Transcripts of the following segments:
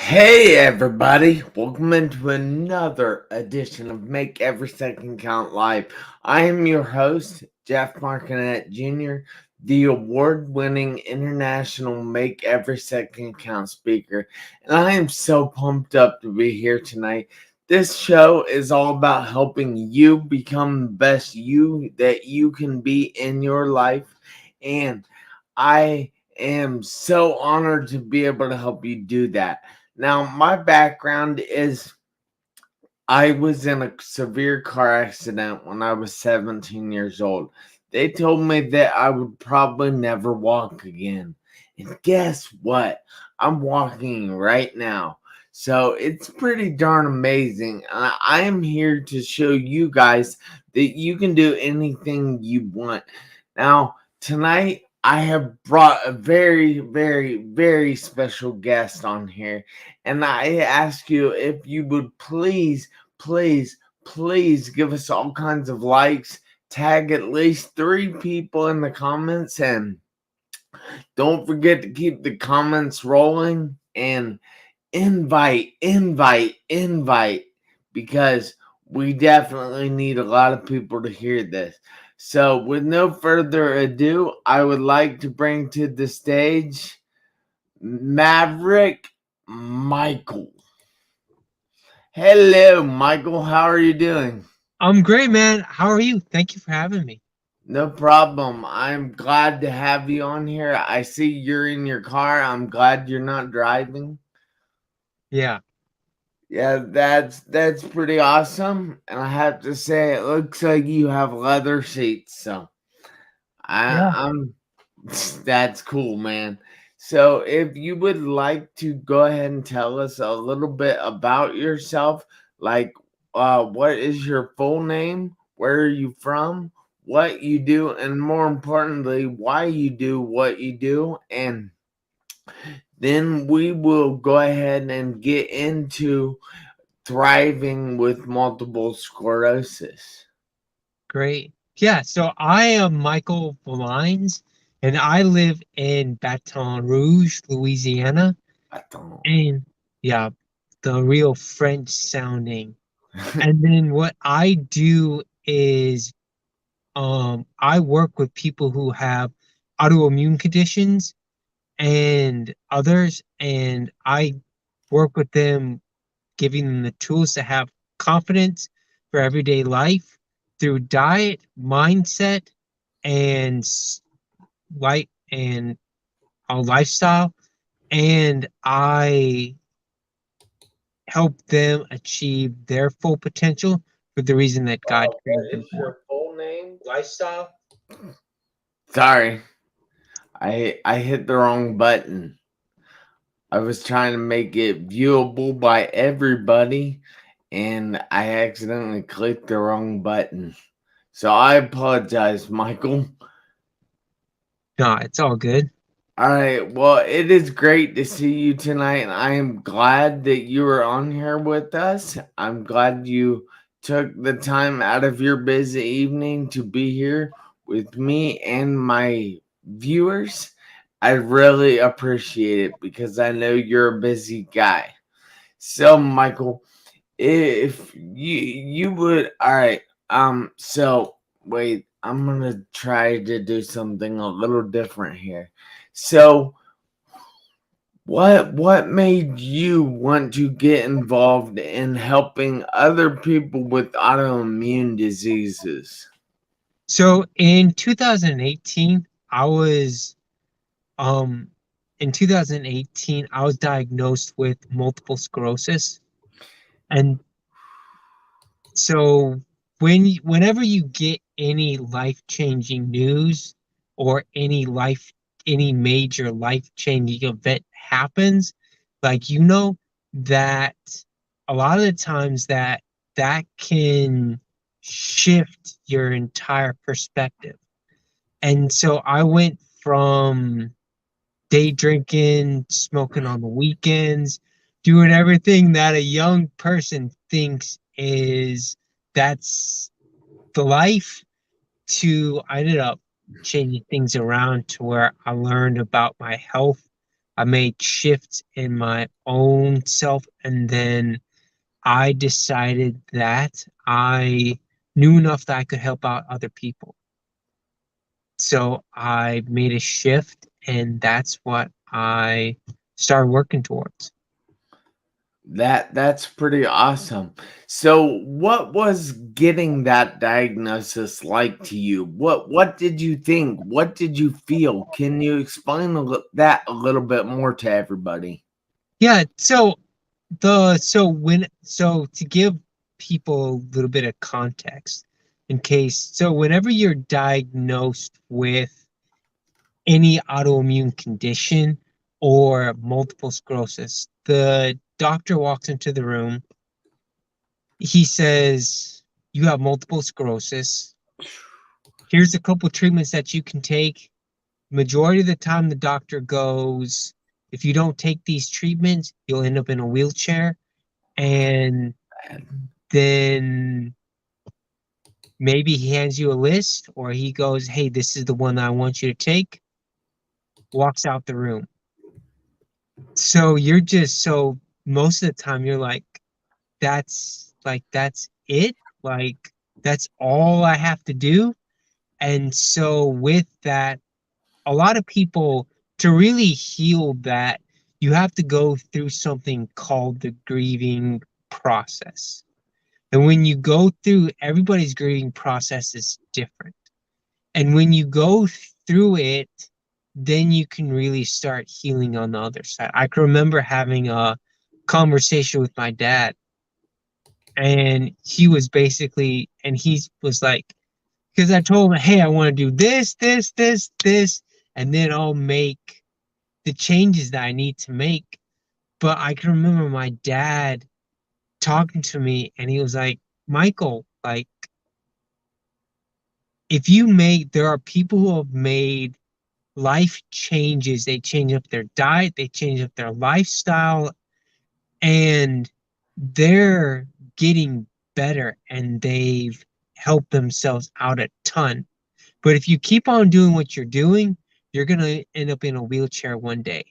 Hey everybody, welcome into another edition of Make Every Second Count Live. I am your host, Jeff Marconette Jr., the award-winning international Make Every Second Count speaker, and I am so pumped up to be here tonight. This show is all about helping you become the best you that you can be in your life, and I am so honored to be able to help you do that. Now, my background is I was in a severe car accident when I was 17 years old. They told me that I would probably never walk again. And guess what? I'm walking right now. So it's pretty darn amazing. I am here to show you guys that you can do anything you want. Now, tonight I have brought a very, very, very special guest on here. And I ask you if you would please give us all kinds of likes, tag at least 3 people in the comments, and don't forget to keep the comments rolling and invite, because we definitely need a lot of people to hear this. So with no further ado, I would like to bring to the stage Maverick Michael. Hello, Michael. How are you doing? I'm great, man. How are you? Thank you for having me. No problem. I'm glad to have you on here. I see you're in your car. I'm glad you're not driving. Yeah. Yeah, that's pretty awesome. And I have to say, it looks like you have leather seats. So Yeah. I'm that's cool, man. So if you would like to go ahead and tell us a little bit about yourself, like what is your full name, where are you from, what you do, and more importantly, why you do what you do, and then we will go ahead and get into thriving with multiple sclerosis. Great. Yeah. So I am Michael Villines, and I live in Baton Rouge, Louisiana. I don't. And yeah, the real French sounding. And then what I do is I work with people who have autoimmune conditions and others, and I work with them giving them the tools to have confidence for everyday life through diet, mindset, and light and a lifestyle. And I help them achieve their full potential for the reason that God What created them is for. your full name? Lifestyle? Sorry, I hit the wrong button. I was trying to make it viewable by everybody, and I accidentally clicked the wrong button. So I apologize, Michael. No, it's all good. All right, well, it is great to see you tonight, and I am glad that you are on here with us. I'm glad you took the time out of your busy evening to be here with me and my viewers. I really appreciate it because I know you're a busy guy. So, Michael, if you would, all right. So wait, I'm gonna try to do something a little different here. So, what made you want to get involved in helping other people with autoimmune diseases? So in 2018, I was um in 2018 I was diagnosed with multiple sclerosis. And so whenever you get any life-changing news or any major life-changing event happens, like that a lot of the times that can shift your entire perspective. And so I went from day drinking, smoking on the weekends, doing everything that a young person thinks is that's the life, to I ended up changing things around to where I learned about my health, I made shifts in my own self, and then I decided that I knew enough that I could help out other people. So I made a shift, and that's what I started working towards. That's pretty awesome. So what was getting that diagnosis like to you? What did you think? What did you feel? Can you explain that a little bit more to everybody? Yeah, so to give people a little bit of context in case, so whenever you're diagnosed with any autoimmune condition or multiple sclerosis, the doctor walks into the room. He says, "You have multiple sclerosis. Here's a couple treatments that you can take." Majority of the time, the doctor goes, "If you don't take these treatments, you'll end up in a wheelchair." And then maybe he hands you a list, or he goes, "Hey, this is the one I want you to take," walks out the room. So you're just so most of the time you're like, that's it, like that's all I have to do. And so with that, a lot of people, to really heal that, you have to go through something called the grieving process. And when you go through, everybody's grieving process is different. And when you go through it, then you can really start healing on the other side. I can remember having a conversation with my dad, and he was basically, and he was like, because I told him, "Hey, I want to do this, this, this, this, and then I'll make the changes that I need to make." But I can remember my dad talking to me, and he was like, "Michael, like, if you make, there are people who have made life changes. They change up their diet, they change up their lifestyle, and they're getting better, and they've helped themselves out a ton. But if you keep on doing what you're doing, you're going to end up in a wheelchair one day.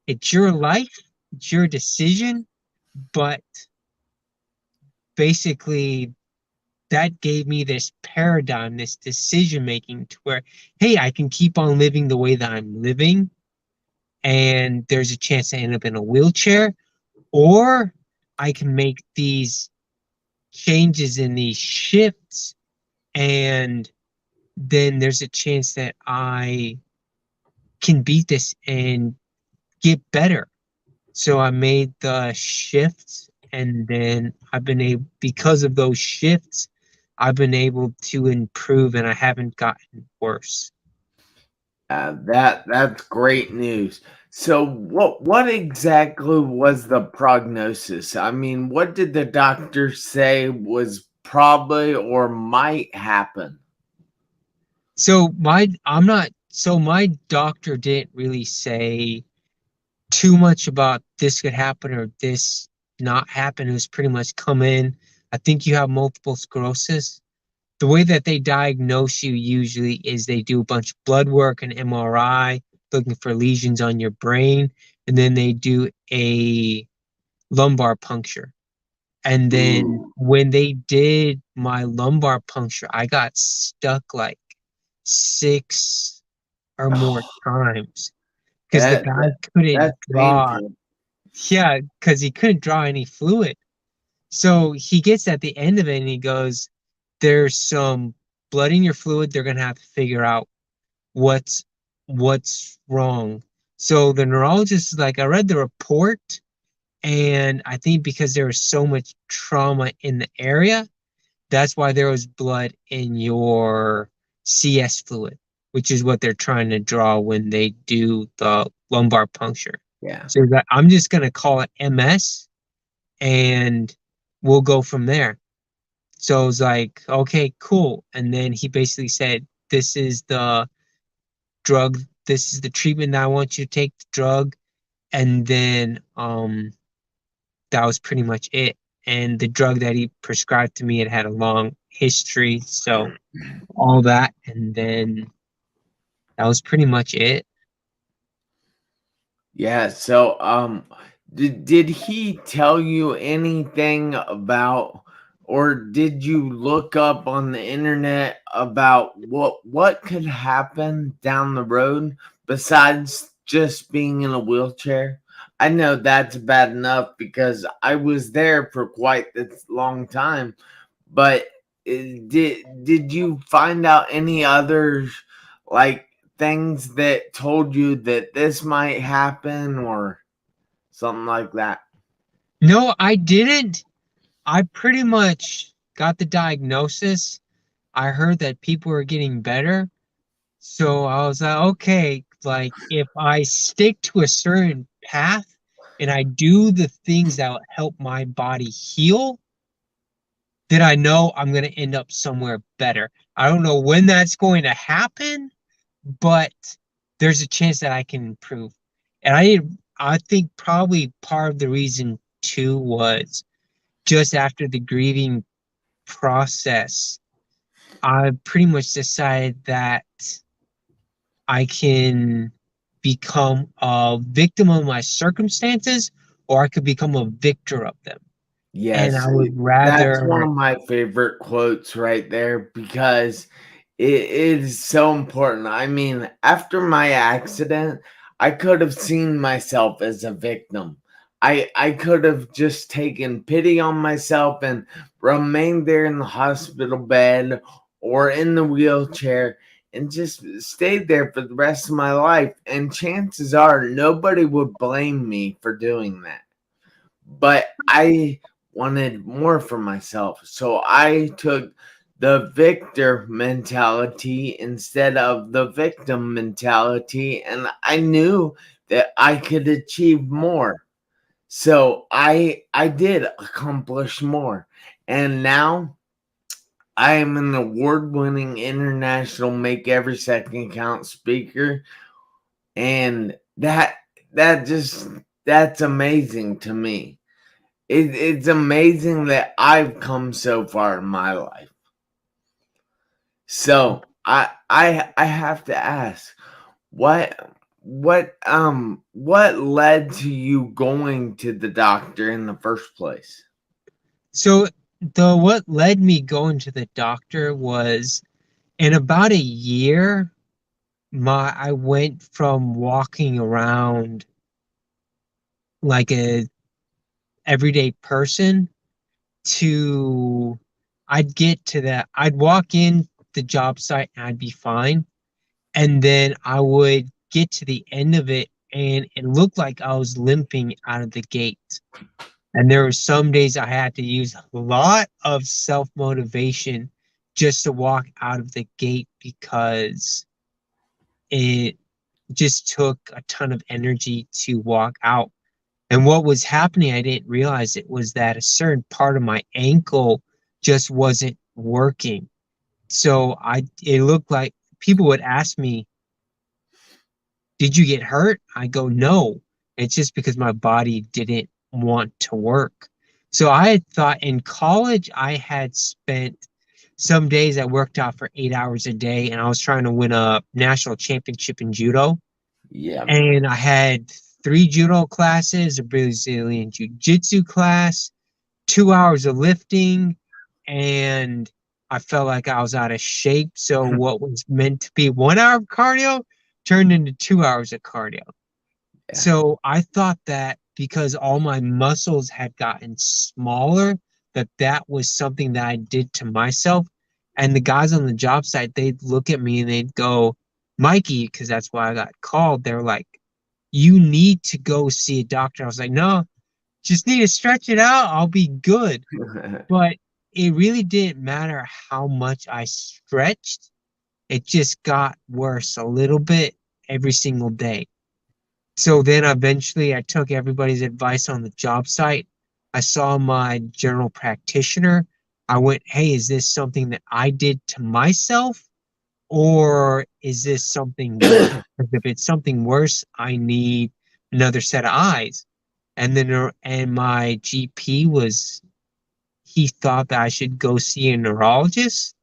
It's your life, it's your decision, but basically that gave me this paradigm, this decision making to where, hey, I can keep on living the way that I'm living, and there's a chance to end up in a wheelchair, or I can make these changes in these shifts, and then there's a chance that I can beat this and get better." So I made the shifts, and then I've been able, because of those shifts, I've been able to improve, and I haven't gotten worse. That's great news. So what exactly was the prognosis? I mean, what did the doctor say was probably or might happen? So my doctor didn't really say too much about this could happen or this not happen. It was pretty much come in. I think you have multiple sclerosis. The way that they diagnose you usually is they do a bunch of blood work and MRI looking for lesions on your brain, and then they do a lumbar puncture. And then Ooh, when they did my lumbar puncture, I got stuck like six or more times because the that, guy that couldn't that's draw. painful. Yeah, because he couldn't draw any fluid. So he gets at the end of it and he goes, "There's some blood in your fluid. They're gonna have to figure out what's what's wrong." So the neurologist is like, "I read the report, and I think because there was so much trauma in the area, that's why there was blood in your CS fluid, which is what they're trying to draw when they do the lumbar puncture." Yeah. So that I'm just gonna call it MS, and we'll go from there. So I was like, "Okay, cool." And then he basically said, "This is the drug, this is the treatment that I want you to take, the drug." And then that was pretty much it. And the drug that he prescribed to me, it had a long history, so all that, and then that was pretty much it. Yeah, so did he tell you anything about, or did you look up on the internet about what could happen down the road besides just being in a wheelchair? I know that's bad enough because I was there for quite a long time, but did you find out any other like things that told you that this might happen or something like that? No, I didn't. I pretty much got the diagnosis. I heard that people were getting better. So I was like, okay, like if I stick to a certain path and I do the things that will help my body heal, then I know I'm going to end up somewhere better. I don't know when that's going to happen, but there's a chance that I can improve. And I think probably part of the reason too was just after the grieving process, I pretty much decided that I can become a victim of my circumstances or I could become a victor of them. And I Yes, would that's one rather, of my favorite quotes right there because it is so important. I mean, after my accident, I could have seen myself as a victim. I could have just taken pity on myself and remained there in the hospital bed or in the wheelchair and just stayed there for the rest of my life. And chances are nobody would blame me for doing that. But I wanted more for myself. So I took the victor mentality instead of the victim mentality, and I knew that I could achieve more. So I did accomplish more. And now I am an award-winning international make every second count speaker, and that just that's amazing to me. It's amazing that I've come so far in my life. So I have to ask, what led to you going to the doctor in the first place? so the what led me going to the doctor was in about a year, I went from walking around like a everyday person to I'd walk in the job site and I'd be fine. And then I would get to the end of it and it looked like I was limping out of the gate. And there were some days I had to use a lot of self-motivation just to walk out of the gate because it just took a ton of energy to walk out. And what was happening, I didn't realize it was that a certain part of my ankle just wasn't working. So it looked like people would ask me, "Did you get hurt?" I go, "No. It's just because my body didn't want to work." So I had thought in college, I had spent some days I worked out for 8 hours a day and I was trying to win a national championship in judo. Yeah. And I had three judo classes, a Brazilian jiu-jitsu class, 2 hours of lifting, and I felt like I was out of shape. So what was meant to be 1 hour of cardio turned into 2 hours of cardio. Yeah. So I thought that because all my muscles had gotten smaller, that that was something that I did to myself. And the guys on the job site, they'd look at me and they'd go, Mikey, because that's why I got called. They're like, you need to go see a doctor. I was like, no, just need to stretch it out. I'll be good. But it really didn't matter how much I stretched. It just got worse a little bit every single day. So then eventually I took everybody's advice on the job site. I saw my general practitioner. I went, hey, is this something that I did to myself? Or is this something worse? Because if it's something worse, I need another set of eyes. And my GP he thought that I should go see a neurologist.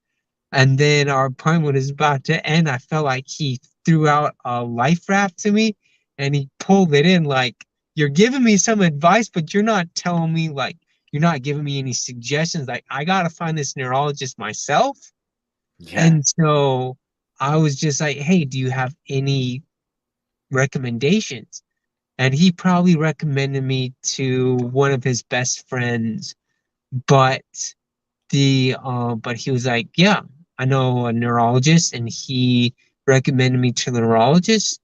And then our appointment was about to end. I felt like he threw out a life raft to me And he pulled it in like, you're giving me some advice, but you're not telling me, like, you're not giving me any suggestions. Like, I gotta find this neurologist myself. Yeah. And so I was just like, hey, do you have any recommendations? And he probably recommended me to one of his best friends, but but he was like, yeah, I know a neurologist, and he recommended me to the neurologist.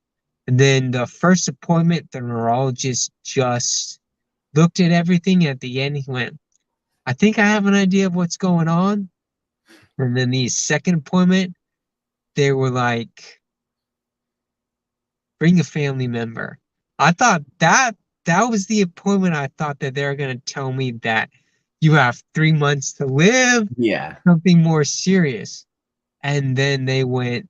And then the first appointment, the neurologist just looked at everything. At the end, he went, I think I have an idea of what's going on. And then the second appointment, they were like, bring a family member. I thought that was the appointment. I thought that they're gonna tell me that you have 3 months to live, Yeah. something more serious. And then they went,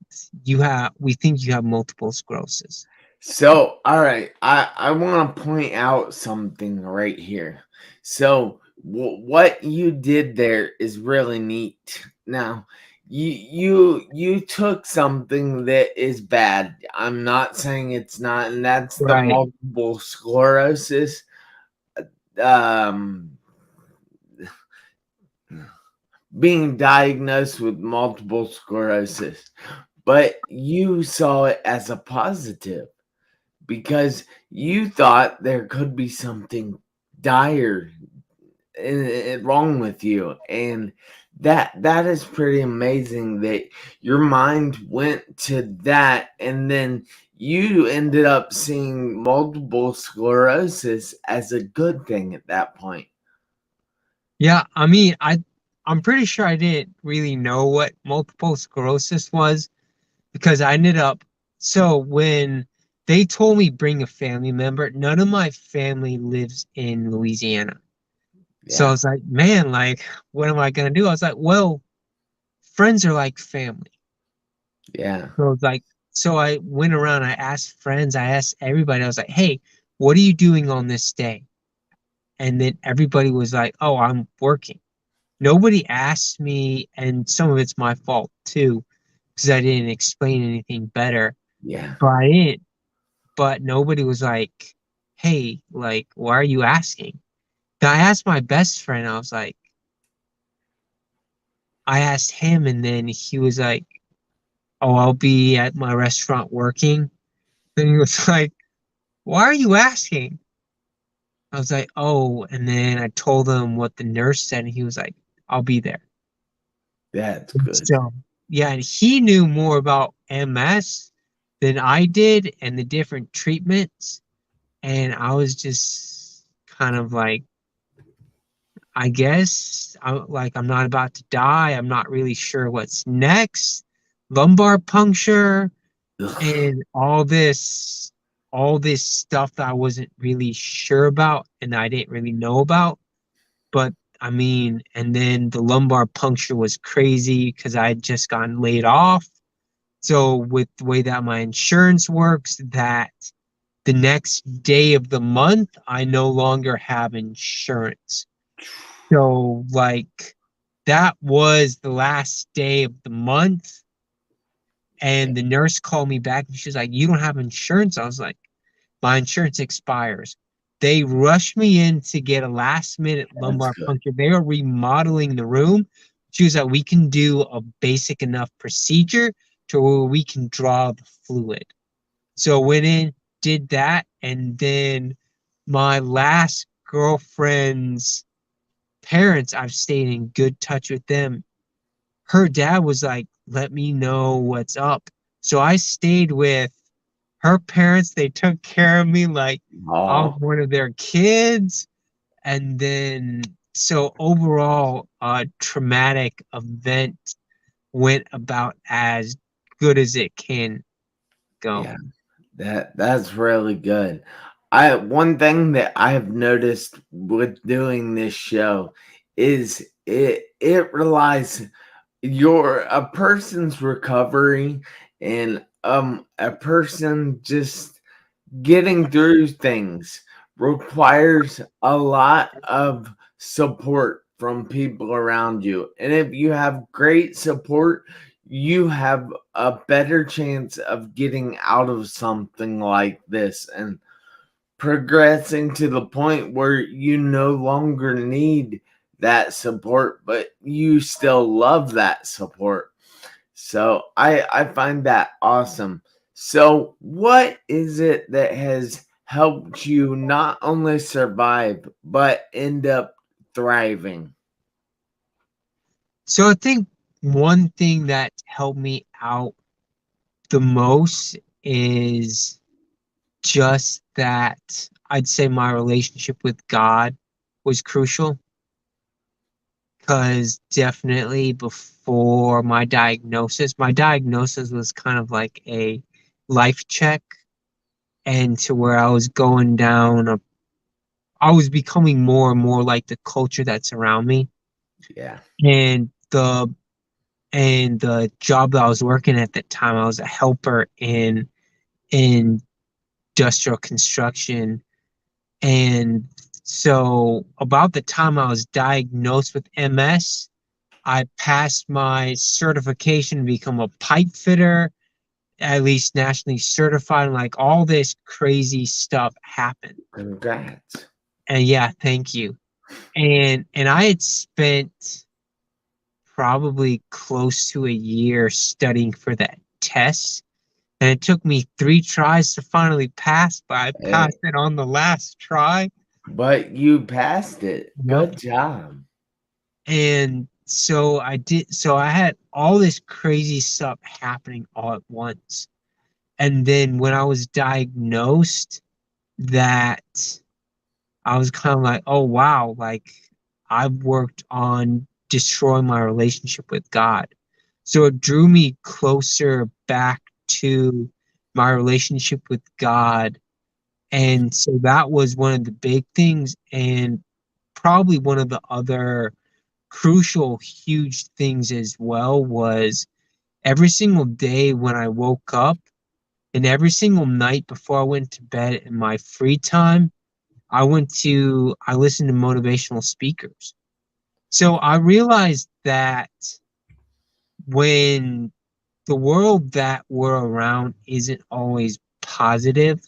we think you have multiple sclerosis. So, all right, I want to point out something right here. So, what you did there is really neat. Now, you took something that is bad. I'm not saying it's not, and that's the Right. multiple sclerosis. Um, being diagnosed with multiple sclerosis, but you saw it as a positive, because you thought there could be something dire wrong with you, and that is pretty amazing that your mind went to that, and then you ended up seeing multiple sclerosis as a good thing at that point. Yeah, I mean, I'm pretty sure I didn't really know what multiple sclerosis was because I ended up, so when they told me bring a family member, none of my family lives in Louisiana. So I Yeah. was like, man, like, what am I gonna do? I was like, well, friends are like family. Yeah. So it's like, so I went around, I asked friends, I asked everybody, I was like, hey, what are you doing on this day? And then everybody was like, oh, I'm working. Nobody asked me, and some of it's my fault too, because I didn't explain anything better. Yeah. But I didn't, but nobody was like, hey, like, why are you asking? I asked my best friend, I asked him, and then he was like, oh, I'll be at my restaurant working. Then he was like, why are you asking? I was like, oh, and then I told him what the nurse said, and he was like, I'll be there. That's good. So, yeah, and he knew more about MS than I did and the different treatments. And I was just kind of like, I guess I'm not about to die. I'm not really sure what's next. Lumbar puncture Ugh. and all this stuff that I wasn't really sure about and I didn't really know about. But I mean, and then the lumbar puncture was crazy because I had just gotten laid off. So with the way that my insurance works, that the next day of the month, I no longer have insurance. So like that was the last day of the month. And the nurse called me back and she's like, you don't have insurance. I was like, my insurance expires. They rushed me in to get a last minute That's lumbar good. puncture. They were remodeling the room. She was like, we can do a basic enough procedure to where we can draw the fluid. So went in, did that, and then my last girlfriend's parents, I've stayed in good touch with them. Her dad was like, let me know what's up. So I stayed with her parents. They took care of me like I was Oh, one of their kids. And then, so overall, a traumatic event went about as good as it can go. yeah. That's really good. I One thing that I have noticed with doing this show is it relies your a person's recovery, and a person just getting through things requires a lot of support from people around you. And if you have great support, you have a better chance of getting out of something like this and progressing to the point where you no longer need that support, but you still love that support. So I find that awesome. So what is it that has helped you not only survive but end up thriving? So I think one thing that helped me out the most is just that I'd say my relationship with God was crucial because definitely before my diagnosis was kind of like a life check, and to where I was going down I was becoming more and more like the culture that's around me. Yeah. And the job that I was working at that time, I was a helper in industrial construction. And so about the time I was diagnosed with MS, I passed my certification to become a pipe fitter, at least nationally certified, and like all this crazy stuff happened. Congrats. And yeah, thank you. And I had spent probably close to a year studying for that test. And it took me 3 tries to finally pass, but I Hey, passed it on the last try. but you passed it. Yep. Good job. And so I had all this crazy stuff happening all at once. And then when I was diagnosed, that I was kind of like, oh wow, like I've worked on destroying my relationship with God. So it drew me closer back to my relationship with God. And so that was one of the big things. And probably one of the other crucial, huge things as well was every single day when I woke up and every single night before I went to bed in my free time, I listened to motivational speakers. So I realized that when the world that we're around isn't always positive,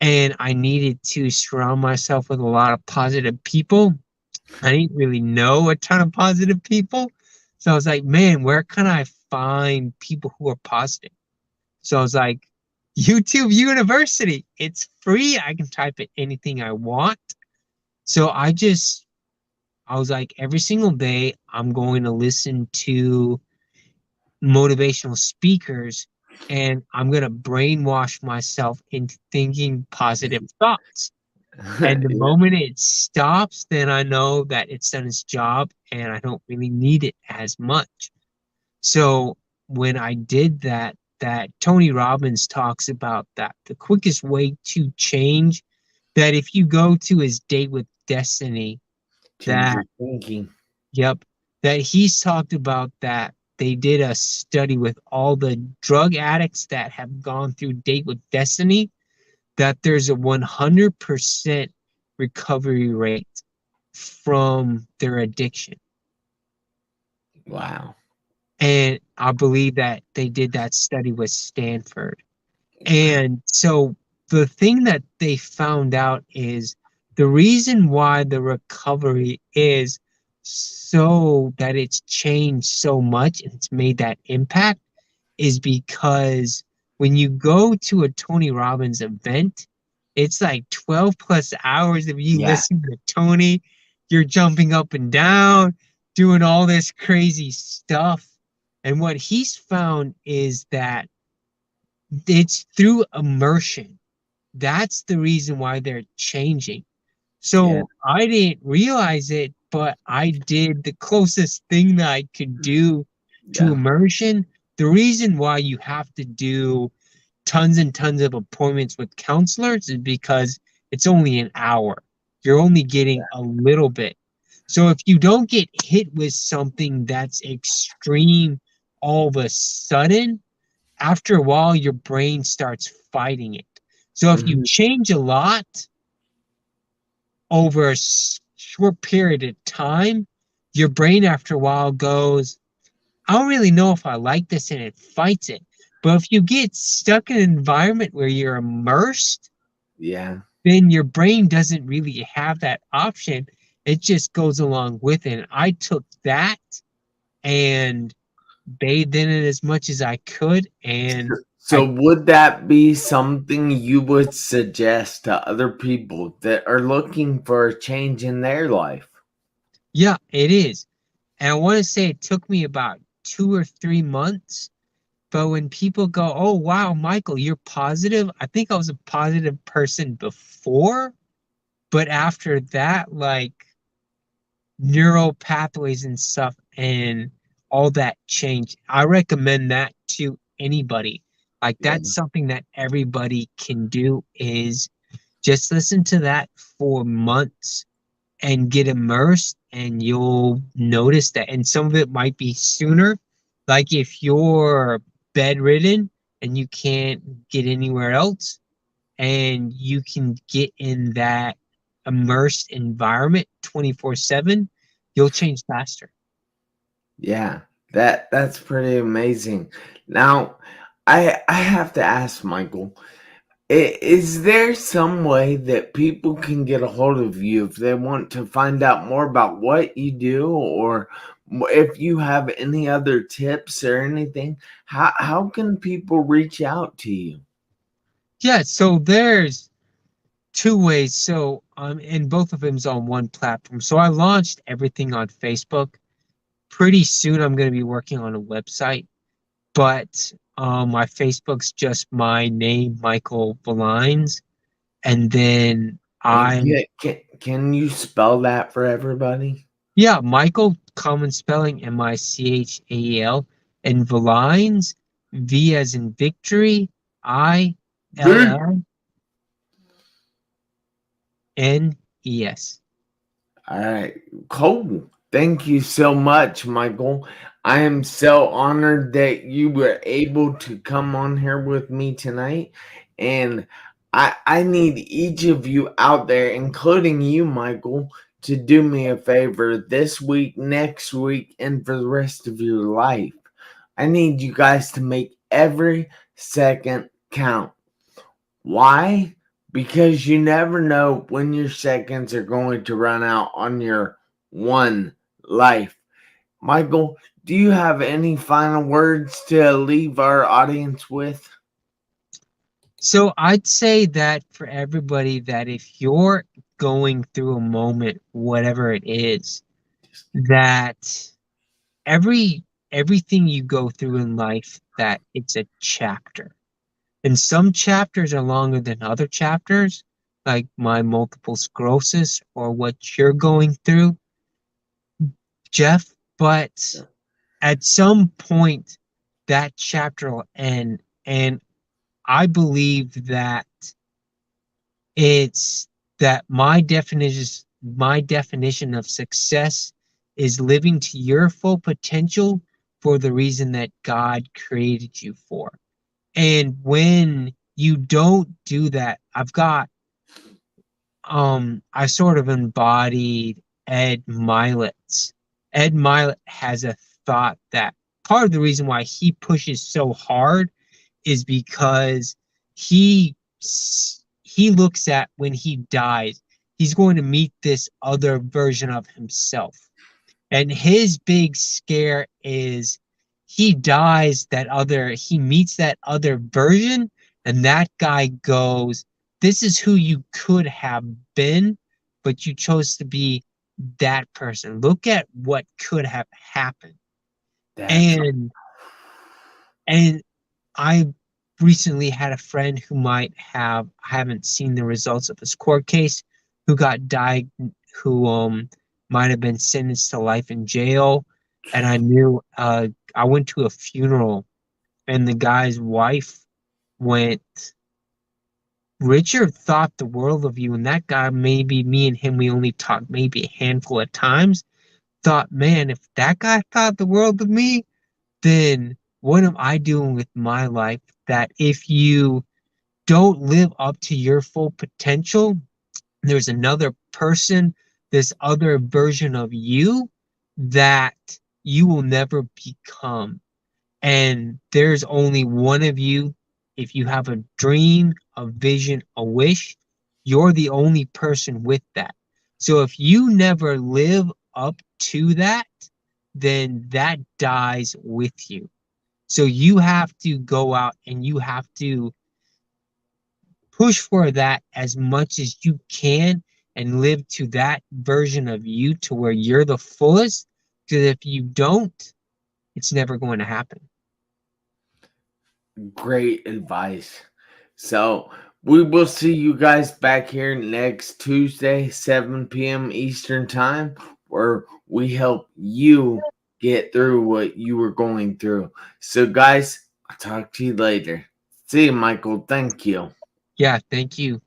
and I needed to surround myself with a lot of positive people. I didn't really know a ton of positive people. So I was like, man, where can I find people who are positive? So I was like, YouTube University. It's free. I can type in anything I want. So I was like, every single day, I'm going to listen to motivational speakers and I'm going to brainwash myself into thinking positive thoughts. And the Yeah. moment it stops, then I know that it's done its job and I don't really need it as much. So when I did that, that Tony Robbins talks about that the quickest way to change, that if you go to his date with destiny, Change that your thinking. yep, that he's talked about that they did a study with all the drug addicts that have gone through date with destiny, that there's a 100% recovery rate from their addiction. Wow. And I believe that they did that study with Stanford. Wow. And so the thing that they found out is the reason why the recovery is so that it's changed so much and it's made that impact is because when you go to a Tony Robbins event, it's like 12 plus hours of you Yeah. listening to Tony. You're jumping up and down, doing all this crazy stuff. And what he's found is that it's through immersion. That's the reason why they're changing. Yeah. So I didn't realize it, but I did the closest thing that I could do to Yeah. immersion. The reason why you have to do tons and tons of appointments with counselors is because it's only an hour. You're only getting a little bit. So if you don't get hit with something that's extreme all of a sudden, after a while, your brain starts fighting it. So if you Mhm. change a lot over a short period of time, your brain after a while goes, I don't really know if I like this, and it fights it. But if you get stuck in an environment where you're immersed, Yeah. then your brain doesn't really have that option. It just goes along with it. And I took that and bathed in it as much as I could. And So I, would that be something you would suggest to other people that are looking for a change in their life? yeah, it is. And I want to say it took me about 2 or 3 months. But when people go, oh, wow, Michael, you're positive. I think I was a positive person before. But after that, like neural pathways and stuff and all that change, I recommend that to anybody. Like Yeah. that's something that everybody can do is just listen to that for months and get immersed and you'll notice that. And some of it might be sooner. Like if you're bedridden and you can't get anywhere else and you can get in that immersed environment 24/7, you'll change faster. Yeah. That's pretty amazing. Now, I have to ask Michael, is there some way that people can get a hold of you if they want to find out more about what you do, or if you have any other tips or anything? How can people reach out to you? Yeah, so there's two ways. So and both of them's on one platform. So I launched everything on Facebook. Pretty soon I'm going to be working on a website, but my Facebook's just my name, Michael Villines, and then And I'm can you spell that for everybody? yeah, Michael, common spelling, Michael, and Villines, V as in victory, ILLNES. All right, cool. Thank you so much, Michael. I am so honored that you were able to come on here with me tonight. And I need each of you out there, including you, Michael, to do me a favor this week, next week, and for the rest of your life. I need you guys to make every second count. Why? Because you never know when your seconds are going to run out on your one life. Michael, do you have any final words to leave our audience with? So I'd say that for everybody that if you're going through a moment, whatever it is, that everything you go through in life, that it's a chapter. And some chapters are longer than other chapters, like my multiple sclerosis or what you're going through, Jeff. But at some point, that chapter will end. And I believe that it's that my definition of success is living to your full potential for the reason that God created you for. And when you don't do that, I sort of embodied Ed Milet's. Ed Milet has a thought that part of the reason why he pushes so hard is because he he looks at when he dies, he's going to meet this other version of himself. And his big scare is he meets that other version, and that guy goes, this is who you could have been, but you chose to be that person. Look at what could have happened. That's And and I recently had a friend who I haven't seen the results of his court case, who got died, who might have been sentenced to life in jail. And I went to a funeral and the guy's wife went, Richard thought the world of you, and that guy, maybe me and him, we only talked maybe a handful of times, thought, man, if that guy thought the world of me, then what am I doing with my life? That if you don't live up to your full potential, there's another person, this other version of you that you will never become. And there's only one of you. If you have a dream, a vision, a wish, you're the only person with that. So if you never live up to that, then that dies with you. So you have to go out and you have to push for that as much as you can and live to that version of you to where you're the fullest. Because if you don't, it's never going to happen. Great advice. So we will see you guys back here next Tuesday, 7 p.m. Eastern Time, where we help you get through what you were going through. So, guys, I'll talk to you later. See you, Michael. Thank you. Yeah, thank you.